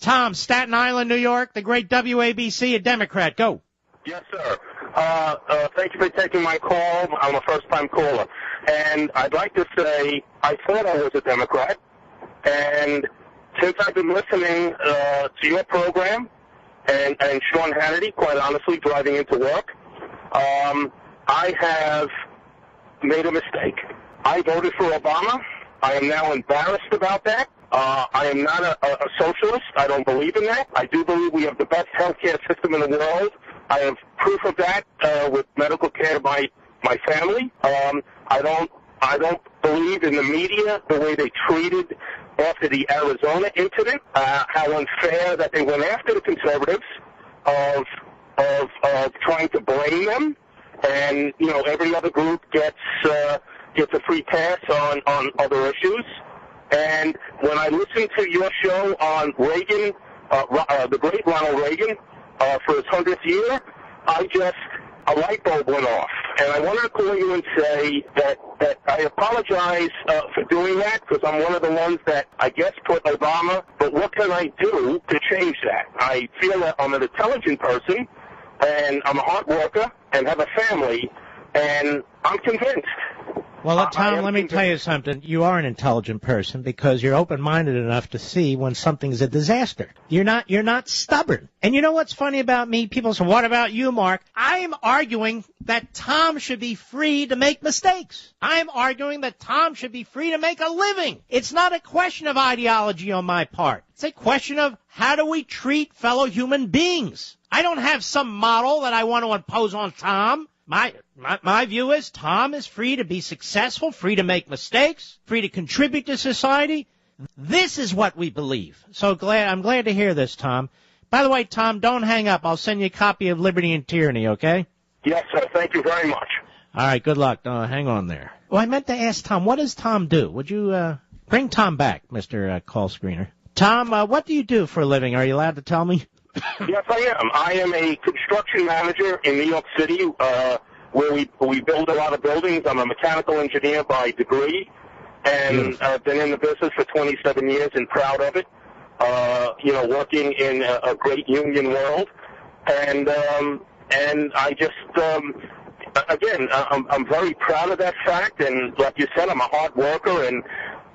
Tom, Staten Island, New York, the great WABC, a Democrat. Go. Yes, sir. Thank you for taking my call. I'm a first-time caller. And I'd like to say I thought I was a Democrat. And since I've been listening to your program and Sean Hannity, quite honestly, driving into work, I have made a mistake. I voted for Obama. I am now embarrassed about that. I am not a socialist. I don't believe in that. I do believe we have the best healthcare system in the world. I have proof of that with medical care to my family. I don't believe in the media the way they treated after the Arizona incident. How unfair that they went after the conservatives of trying to blame them, and every other group gets a free pass on other issues. And when I listened to your show on Reagan, the great Ronald Reagan, for his 100th year, a light bulb went off. And I wanted to call you and say that I apologize for doing that, because I'm one of the ones that, I guess, put Obama. But what can I do to change that? I feel that I'm an intelligent person, and I'm a hard worker, and have a family, and I'm convinced. Well, Tom, let me tell you something. You are an intelligent person because you're open-minded enough to see when something's a disaster. You're not stubborn. And you know what's funny about me? People say, what about you, Mark? I'm arguing that Tom should be free to make mistakes. I'm arguing that Tom should be free to make a living. It's not a question of ideology on my part. It's a question of how do we treat fellow human beings. I don't have some model that I want to impose on Tom. My view is Tom is free to be successful, free to make mistakes, free to contribute to society. This is what we believe. So I'm glad to hear this, Tom. By the way, Tom, don't hang up. I'll send you a copy of Liberty and Tyranny, okay? Yes, sir. Thank you very much. All right, good luck. Hang on there. Well, I meant to ask Tom, what does Tom do? Would you bring Tom back, Mr. Call Screener? Tom, what do you do for a living? Are you allowed to tell me? Yes, I am. I am a construction manager in New York City, where we build a lot of buildings. I'm a mechanical engineer by degree, and I've been in the business for 27 years and proud of it. Working in a great union world, and I just again, I'm very proud of that fact. And like you said, I'm a hard worker, and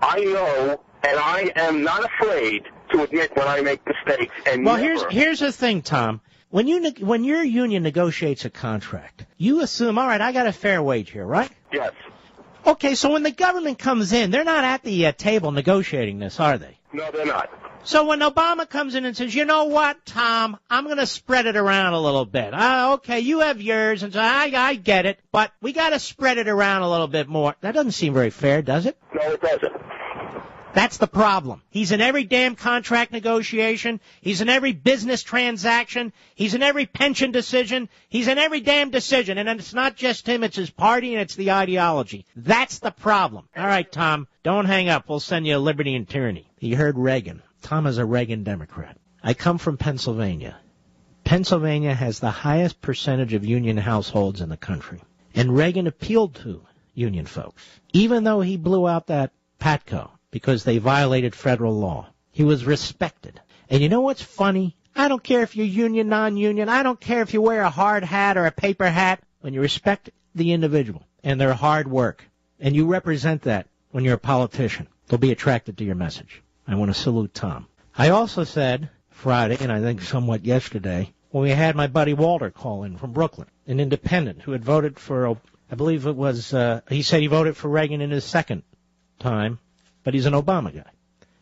I know, and I am not afraid to admit when I make mistakes. And well, here's the thing, Tom. When your union negotiates a contract, you assume, all right, I got a fair wage here, right? Yes. Okay, so when the government comes in, they're not at the table negotiating this, are they? No, they're not. So when Obama comes in and says, you know what, Tom, I'm going to spread it around a little bit. Okay, you have yours, and so I get it, but we got to spread it around a little bit more. That doesn't seem very fair, does it? No, it doesn't. That's the problem. He's in every damn contract negotiation. He's in every business transaction. He's in every pension decision. He's in every damn decision. And it's not just him. It's his party and it's the ideology. That's the problem. All right, Tom, don't hang up. We'll send you a Liberty and Tyranny. You heard Reagan. Tom is a Reagan Democrat. I come from Pennsylvania. Pennsylvania has the highest percentage of union households in the country. And Reagan appealed to union folks, even though he blew out that PATCO, because they violated federal law. He was respected. And you know what's funny? I don't care if you're union, non-union. I don't care if you wear a hard hat or a paper hat. When you respect the individual and their hard work, and you represent that when you're a politician, they'll be attracted to your message. I want to salute Tom. I also said Friday, and I think somewhat yesterday, when we had my buddy Walter call in from Brooklyn, an independent who had voted for, I believe it was, he said he voted for Reagan in his second time, but he's an Obama guy.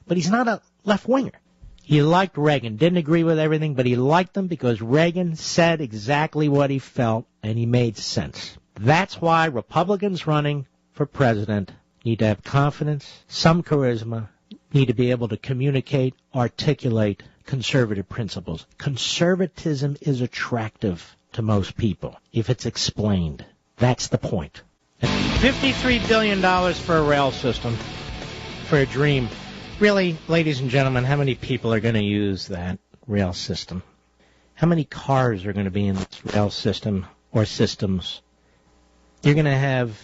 But he's not a left-winger. He liked Reagan, didn't agree with everything, but he liked him because Reagan said exactly what he felt, and he made sense. That's why Republicans running for president need to have confidence, some charisma, need to be able to communicate, articulate conservative principles. Conservatism is attractive to most people if it's explained. That's the point. $53 billion for a rail system. For a dream. Really, ladies and gentlemen, how many people are going to use that rail system? How many cars are going to be in this rail system or systems? You're going to have,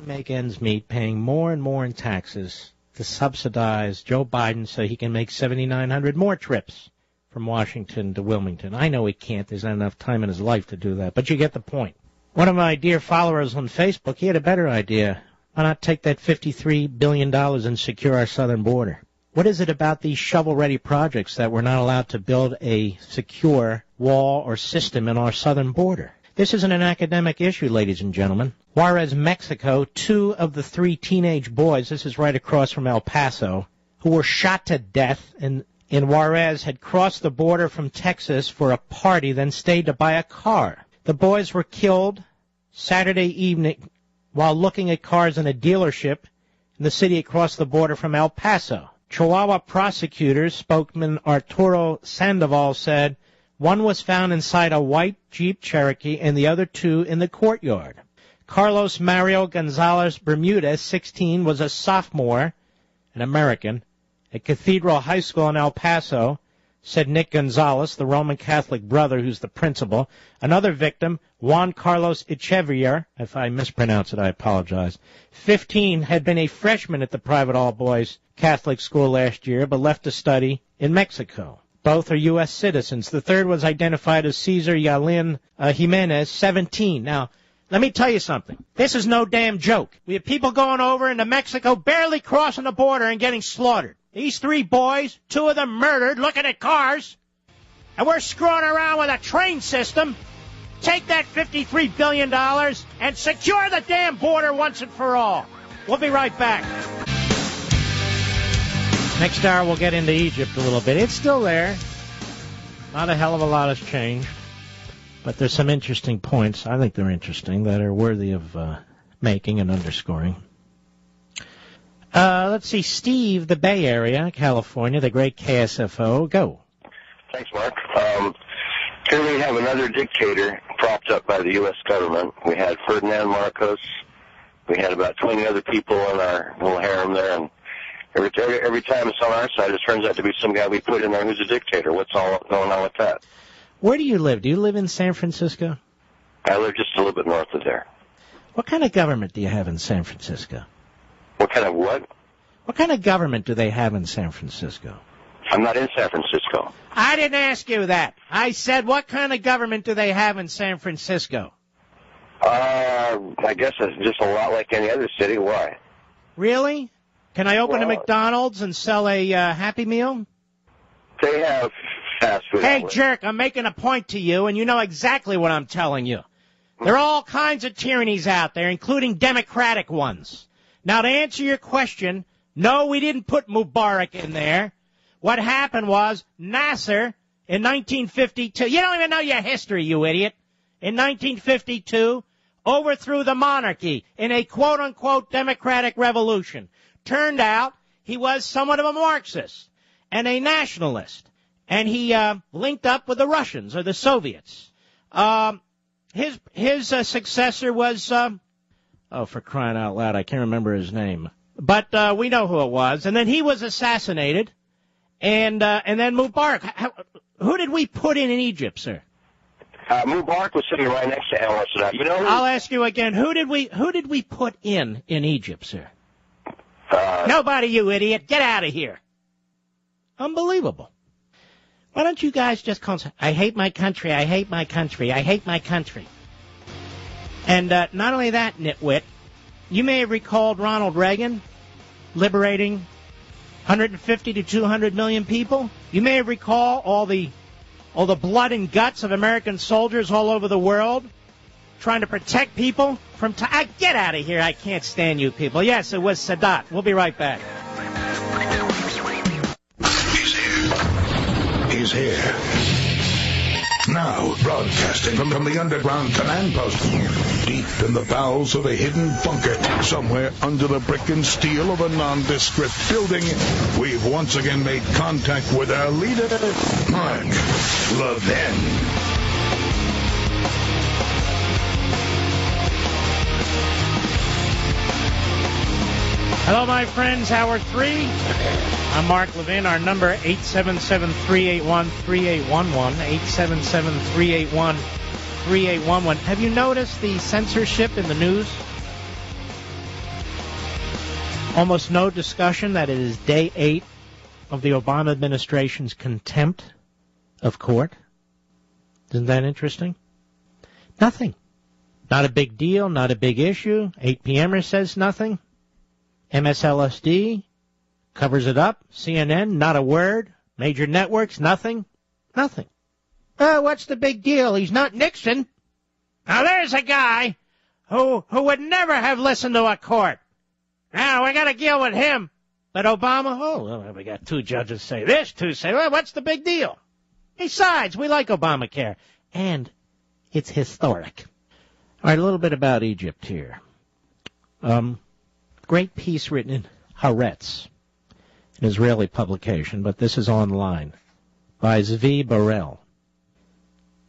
make ends meet, paying more and more in taxes to subsidize Joe Biden so he can make 7,900 more trips from Washington to Wilmington. I know he can't. There's not enough time in his life to do that, but you get the point. One of my dear followers on Facebook, he had a better idea. Why not take that $53 billion and secure our southern border? What is it about these shovel-ready projects that we're not allowed to build a secure wall or system in our southern border? This isn't an academic issue, ladies and gentlemen. Juarez, Mexico, 2 of the 3 teenage boys, this is right across from El Paso, who were shot to death in Juarez, had crossed the border from Texas for a party, then stayed to buy a car. The boys were killed Saturday evening while looking at cars in a dealership in the city across the border from El Paso. Chihuahua prosecutors, spokesman Arturo Sandoval, said one was found inside a white Jeep Cherokee and the other 2 in the courtyard. Carlos Mario Gonzalez Bermudez, 16, was a sophomore, an American, at Cathedral High School in El Paso, said Nick Gonzalez, the Roman Catholic brother who's the principal. Another victim, Juan Carlos Echeverria, if I mispronounce it, I apologize, 15, had been a freshman at the private all-boys Catholic school last year, but left to study in Mexico. Both are U.S. citizens. The third was identified as Cesar Yalin Jimenez, 17. Now, let me tell you something. This is no damn joke. We have people going over into Mexico, barely crossing the border and getting slaughtered. These 3 boys, 2 of them murdered, looking at cars, and we're screwing around with a train system. Take that $53 billion and secure the damn border once and for all. We'll be right back. Next hour, we'll get into Egypt a little bit. It's still there. Not a hell of a lot has changed. But there's some interesting points, I think they're interesting, that are worthy of making and underscoring. Let's see, Steve, the Bay Area, California, the great KSFO. Go. Thanks, Mark. Here we have another dictator propped up by the U.S. government. We had Ferdinand Marcos. We had about 20 other people in our little harem there, and every time it's on our side, it turns out to be some guy we put in there who's a dictator. What's all going on with that? Where do you live? Do you live in San Francisco? I live just a little bit north of there. What kind of government do you have in San Francisco? What kind of what? What kind of government do they have in San Francisco? I'm not in San Francisco. I didn't ask you that. I said, what kind of government do they have in San Francisco? I guess it's just a lot like any other city. Why? Really? Can I open a McDonald's and sell a Happy Meal? They have fast food. Hey, jerk, I'm making a point to you, and you know exactly what I'm telling you. There are all kinds of tyrannies out there, including democratic ones. Now, to answer your question, no, we didn't put Mubarak in there. What happened was Nasser, in 1952, you don't even know your history, you idiot. In 1952, overthrew the monarchy in a quote-unquote democratic revolution. Turned out he was somewhat of a Marxist and a nationalist, and he linked up with the Russians or the Soviets. His successor was, oh, for crying out loud, I can't remember his name. But we know who it was. And then he was assassinated, and then Mubarak. Who did we put in Egypt, sir? Mubarak was sitting right next to Anwar Sadat. You know who? I'll ask you again. Who did we put in Egypt, sir? Nobody, you idiot. Get out of here. Unbelievable. Why don't you guys just call and I hate my country, I hate my country, I hate my country. And not only that, nitwit, you may have recalled Ronald Reagan liberating 150 to 200 million people. You may have recalled all the blood and guts of American soldiers all over the world trying to protect people from... get out of here. I can't stand you people. Yes, it was Sadat. We'll be right back. He's here. Now, broadcasting from the underground command post, deep in the bowels of a hidden bunker, somewhere under the brick and steel of a nondescript building, we've once again made contact with our leader, Mark Levin. Hello, my friends. Hour 3. I'm Mark Levin. Our number, 877-381-3811. 877-381-3811. Have you noticed the censorship in the news? Almost no discussion that it is day 8 of the Obama administration's contempt of court. Isn't that interesting? Nothing. Not a big deal, not a big issue. 8 p.m.er says nothing. MSLSD covers it up. CNN, not a word. Major networks, nothing. Nothing. What's the big deal? He's not Nixon. Now there's a guy who would never have listened to a court. Now we got to deal with him. But Obama, we got 2 judges say this, 2 say, well, what's the big deal? Besides, we like Obamacare. And it's historic. All right, a little bit about Egypt here. Great piece written in Haaretz, an Israeli publication, but this is online, by Zvi Barel.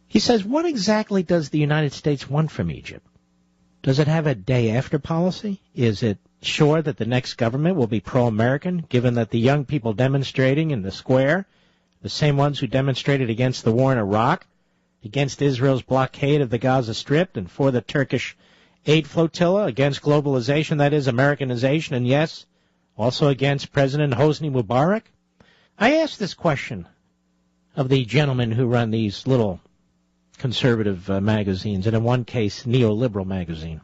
He says, what exactly does the United States want from Egypt? Does it have a day-after policy? Is it sure that the next government will be pro-American, given that the young people demonstrating in the square, the same ones who demonstrated against the war in Iraq, against Israel's blockade of the Gaza Strip, and for the Turkish aid flotilla, against globalization, that is, Americanization, and yes, also against President Hosni Mubarak? I asked this question of the gentlemen who run these little conservative magazines, and in one case, neoliberal magazine.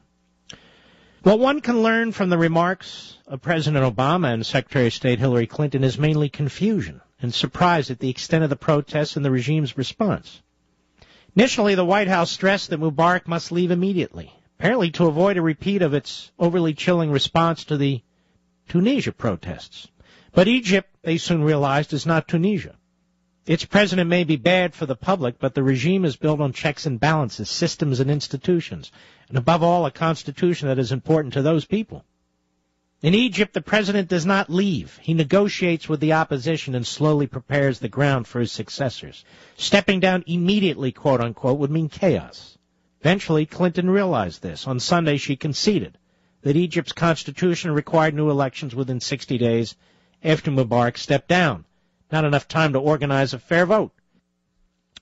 What one can learn from the remarks of President Obama and Secretary of State Hillary Clinton is mainly confusion and surprise at the extent of the protests and the regime's response. Initially, the White House stressed that Mubarak must leave immediately, apparently to avoid a repeat of its overly chilling response to the Tunisia protests. But Egypt, they soon realized, is not Tunisia. Its president may be bad for the public, but the regime is built on checks and balances, systems and institutions, and above all, a constitution that is important to those people. In Egypt, the president does not leave. He negotiates with the opposition and slowly prepares the ground for his successors. Stepping down immediately, quote-unquote, would mean chaos. Eventually, Clinton realized this. On Sunday, she conceded that Egypt's constitution required new elections within 60 days after Mubarak stepped down. Not enough time to organize a fair vote.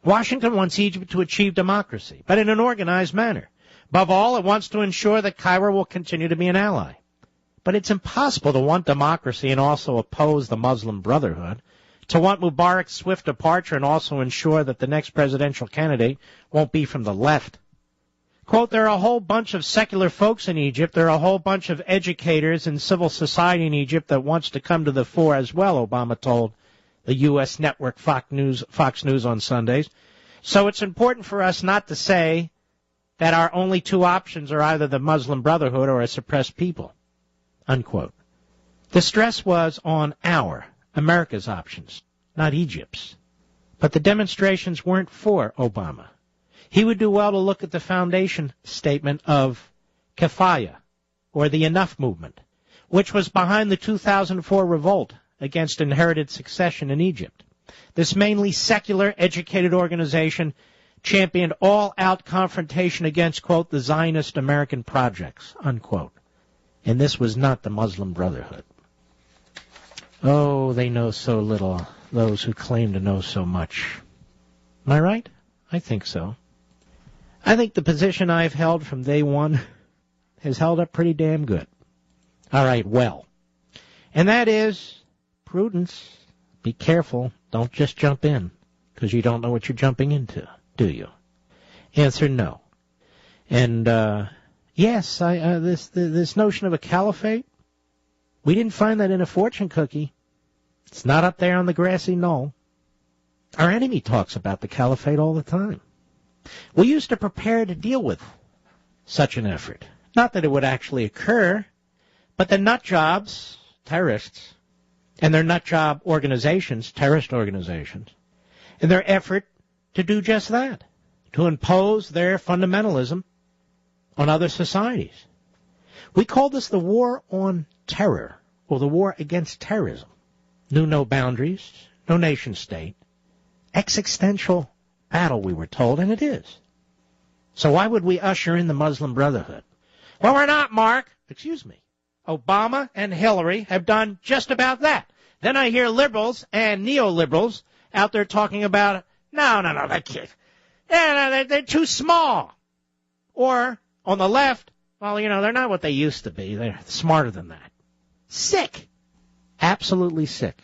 Washington wants Egypt to achieve democracy, but in an organized manner. Above all, it wants to ensure that Cairo will continue to be an ally. But it's impossible to want democracy and also oppose the Muslim Brotherhood, to want Mubarak's swift departure and also ensure that the next presidential candidate won't be from the left. Quote, there are a whole bunch of secular folks in Egypt. There are a whole bunch of educators and civil society in Egypt that wants to come to the fore as well, Obama told the U.S. network Fox News on Sundays. So it's important for us not to say that our only 2 options are either the Muslim Brotherhood or a suppressed people, unquote. The stress was on America's options, not Egypt's. But the demonstrations weren't for Obama. He would do well to look at the foundation statement of Kefaya, or the Enough movement, which was behind the 2004 revolt against inherited succession in Egypt. This mainly secular, educated organization championed all-out confrontation against, quote, the Zionist American projects, unquote. And this was not the Muslim Brotherhood. Oh, they know so little, those who claim to know so much. Am I right? I think so. I think the position I've held from day one has held up pretty damn good. All right, well. And that is prudence. Be careful. Don't just jump in, because you don't know what you're jumping into, do you? Answer, no. And, yes, this notion of a caliphate, we didn't find that in a fortune cookie. It's not up there on the grassy knoll. Our enemy talks about the caliphate all the time. We used to prepare to deal with such an effort. Not that it would actually occur, but the nut jobs, terrorists, and their nut job organizations, terrorist organizations, in their effort to do just that, to impose their fundamentalism on other societies. We call this the war on terror, or the war against terrorism. Knew no boundaries, no nation state, existential battle, we were told, and it is. So why would we usher in the Muslim Brotherhood? Well, we're not, Mark. Excuse me. Obama and Hillary have done just about that. Then I hear liberals and neoliberals out there talking about, no, they can't. Yeah, they're too small. Or, on the left, well, they're not what they used to be. They're smarter than that. Sick. Absolutely sick.